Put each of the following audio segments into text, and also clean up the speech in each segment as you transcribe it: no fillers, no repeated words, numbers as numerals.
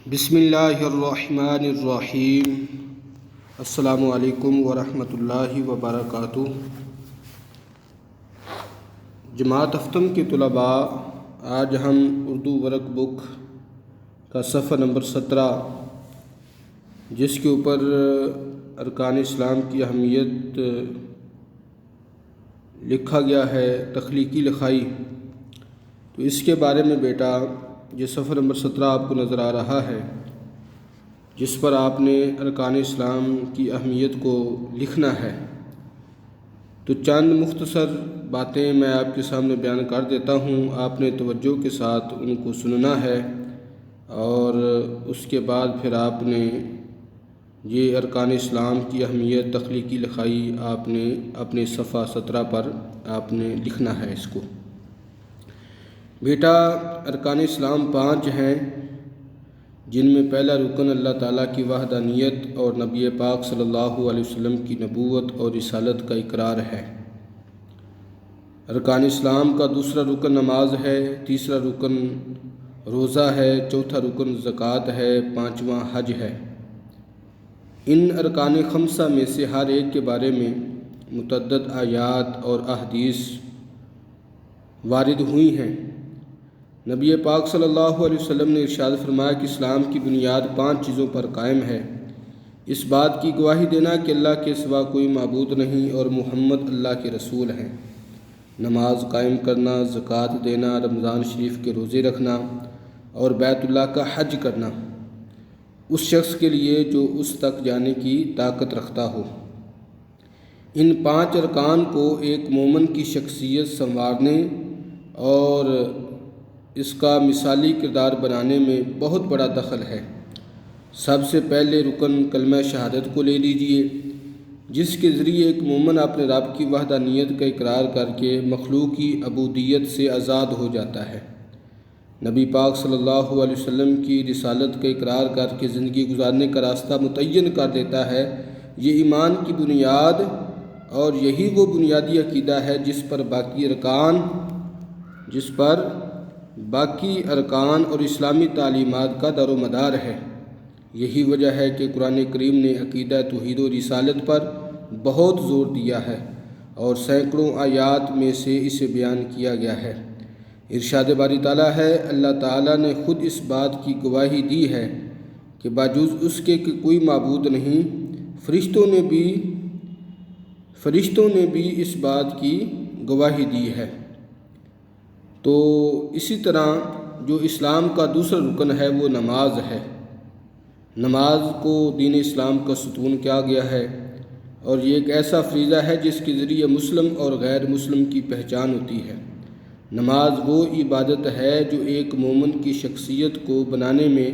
بسم اللہ الرحمن الرحیم۔ السلام علیکم ورحمۃ اللہ وبرکاتہ۔ جماعت ہفتم کے طلباء، آج ہم اردو ورک بک کا صفحہ نمبر 17 جس کے اوپر ارکان اسلام کی اہمیت لکھا گیا ہے، تخلیقی لکھائی، تو اس کے بارے میں بیٹا یہ صفحہ نمبر 17 آپ کو نظر آ رہا ہے، جس پر آپ نے ارکان اسلام کی اہمیت کو لکھنا ہے۔ تو چند مختصر باتیں میں آپ کے سامنے بیان کر دیتا ہوں، آپ نے توجہ کے ساتھ ان کو سننا ہے، اور اس کے بعد پھر آپ نے یہ ارکان اسلام کی اہمیت تخلیقی لکھائی آپ نے اپنے صفحہ 17 پر آپ نے لکھنا ہے اس کو۔ بیٹا ارکان اسلام 5 ہیں، جن میں پہلا رکن اللہ تعالیٰ کی وحدانیت اور نبی پاک صلی اللہ علیہ وسلم کی نبوت اور رسالت کا اقرار ہے۔ ارکان اسلام کا دوسرا رکن نماز ہے، تیسرا رکن روزہ ہے، چوتھا رکن زکوٰۃ ہے، پانچواں حج ہے۔ ان ارکان خمسہ میں سے ہر ایک کے بارے میں متعدد آیات اور احادیث وارد ہوئی ہیں۔ نبی پاک صلی اللہ علیہ وسلم نے ارشاد فرمایا کہ اسلام کی بنیاد 5 چیزوں پر قائم ہے۔ اس بات کی گواہی دینا کہ اللہ کے سوا کوئی معبود نہیں اور محمد اللہ کے رسول ہیں، نماز قائم کرنا، زکوٰۃ دینا، رمضان شریف کے روزے رکھنا اور بیت اللہ کا حج کرنا اس شخص کے لیے جو اس تک جانے کی طاقت رکھتا ہو۔ ان 5 ارکان کو ایک مومن کی شخصیت سنوارنے اور اس کا مثالی کردار بنانے میں بہت بڑا دخل ہے۔ سب سے پہلے رکن کلمہ شہادت کو لے لیجئے، جس کے ذریعے ایک مومن اپنے رب کی وحدانیت کا اقرار کر کے مخلوق کی عبودیت سے آزاد ہو جاتا ہے، نبی پاک صلی اللہ علیہ وسلم کی رسالت کا اقرار کر کے زندگی گزارنے کا راستہ متعین کر دیتا ہے۔ یہ ایمان کی بنیاد اور یہی وہ بنیادی عقیدہ ہے جس پر باقی ارکان اور اسلامی تعلیمات کا دار و مدار ہے۔ یہی وجہ ہے کہ قرآن کریم نے عقیدہ توحید و رسالت پر بہت زور دیا ہے اور سینکڑوں آیات میں سے اسے بیان کیا گیا ہے۔ ارشاد باری تعالیٰ ہے، اللہ تعالیٰ نے خود اس بات کی گواہی دی ہے کہ باوجود اس کے کہ کوئی معبود نہیں، فرشتوں نے بھی اس بات کی گواہی دی ہے۔ تو اسی طرح جو اسلام کا دوسرا رکن ہے وہ نماز ہے۔ نماز کو دین اسلام کا ستون کیا گیا ہے، اور یہ ایک ایسا فریضہ ہے جس کے ذریعے مسلم اور غیر مسلم کی پہچان ہوتی ہے۔ نماز وہ عبادت ہے جو ایک مومن کی شخصیت کو بنانے میں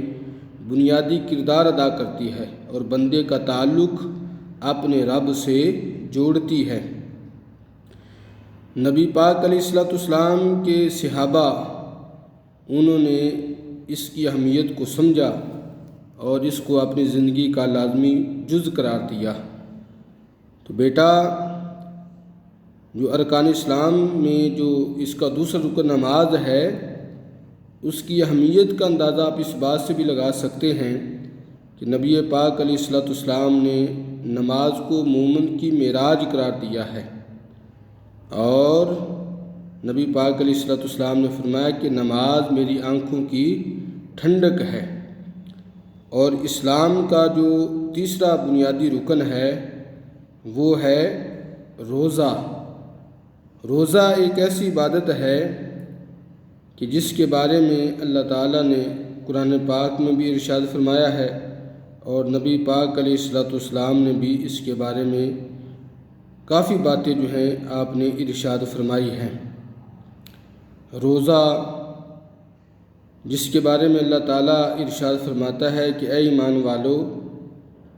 بنیادی کردار ادا کرتی ہے اور بندے کا تعلق اپنے رب سے جوڑتی ہے۔ نبی پاک علیہ السلام کے صحابہ انہوں نے اس کی اہمیت کو سمجھا اور اس کو اپنی زندگی کا لازمی جز قرار دیا۔ تو بیٹا جو ارکان اسلام میں جو اس کا دوسرا رکن نماز ہے، اس کی اہمیت کا اندازہ آپ اس بات سے بھی لگا سکتے ہیں کہ نبی پاک علیہ السلام نے نماز کو مومن کی معراج قرار دیا ہے، اور نبی پاک علیہ السلام نے فرمایا کہ نماز میری آنکھوں کی ٹھنڈک ہے۔ اور اسلام کا جو تیسرا بنیادی رکن ہے وہ ہے روزہ۔ روزہ ایک ایسی عبادت ہے کہ جس کے بارے میں اللہ تعالیٰ نے قرآن پاک میں بھی ارشاد فرمایا ہے، اور نبی پاک علیہ السلام نے بھی اس کے بارے میں کافی باتیں جو ہیں آپ نے ارشاد فرمائی ہیں۔ روزہ جس کے بارے میں اللہ تعالیٰ ارشاد فرماتا ہے کہ اے ایمان والو،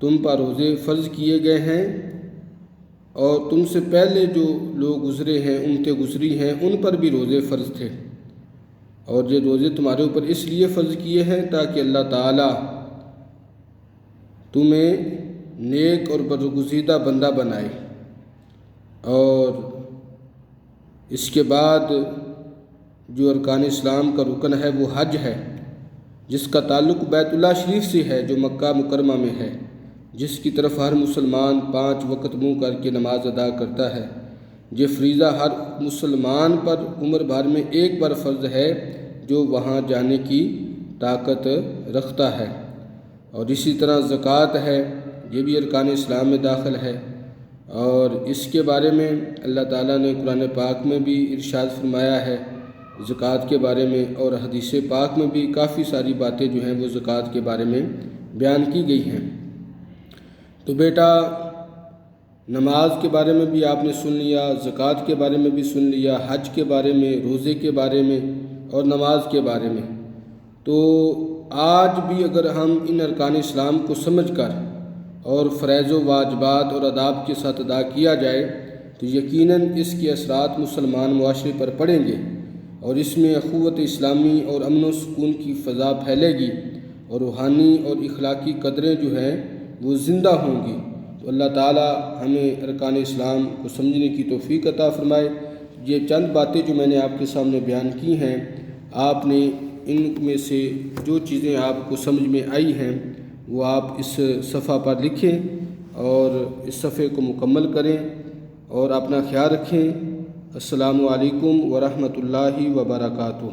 تم پر روزے فرض کیے گئے ہیں، اور تم سے پہلے جو لوگ گزرے ہیں، امتیں گزری ہیں، ان پر بھی روزے فرض تھے، اور یہ روزے تمہارے اوپر اس لیے فرض کیے ہیں تاکہ اللہ تعالیٰ تمہیں نیک اور برگزیدہ بندہ بنائے۔ اور اس کے بعد جو ارکان اسلام کا رکن ہے وہ حج ہے، جس کا تعلق بیت اللہ شریف سے ہے جو مکہ مکرمہ میں ہے، جس کی طرف ہر مسلمان 5 وقت منہ کر کے نماز ادا کرتا ہے۔ یہ فریضہ ہر مسلمان پر عمر بھر میں ایک بار فرض ہے جو وہاں جانے کی طاقت رکھتا ہے۔ اور اسی طرح زکوٰۃ ہے، یہ بھی ارکان اسلام میں داخل ہے، اور اس کے بارے میں اللہ تعالیٰ نے قرآن پاک میں بھی ارشاد فرمایا ہے زکوٰۃ کے بارے میں، اور حدیث پاک میں بھی کافی ساری باتیں جو ہیں وہ زکوٰۃ کے بارے میں بیان کی گئی ہیں۔ تو بیٹا، نماز کے بارے میں بھی آپ نے سن لیا، زکوٰۃ کے بارے میں بھی سن لیا، حج کے بارے میں، روزے کے بارے میں اور نماز کے بارے میں۔ تو آج بھی اگر ہم ان ارکان اسلام کو سمجھ کر اور فرائض و واجبات اور آداب کے ساتھ ادا کیا جائے تو یقیناً اس کے اثرات مسلمان معاشرے پر پڑیں گے، اور اس میں اخوت اسلامی اور امن و سکون کی فضا پھیلے گی، اور روحانی اور اخلاقی قدریں جو ہیں وہ زندہ ہوں گی۔ تو اللہ تعالیٰ ہمیں ارکان اسلام کو سمجھنے کی توفیق عطا فرمائے۔ یہ چند باتیں جو میں نے آپ کے سامنے بیان کی ہیں، آپ نے ان میں سے جو چیزیں آپ کو سمجھ میں آئی ہیں وہ آپ اس صفحہ پر لکھیں اور اس صفحے کو مکمل کریں، اور اپنا خیال رکھیں۔ السلام علیکم ورحمۃ اللہ وبرکاتہ۔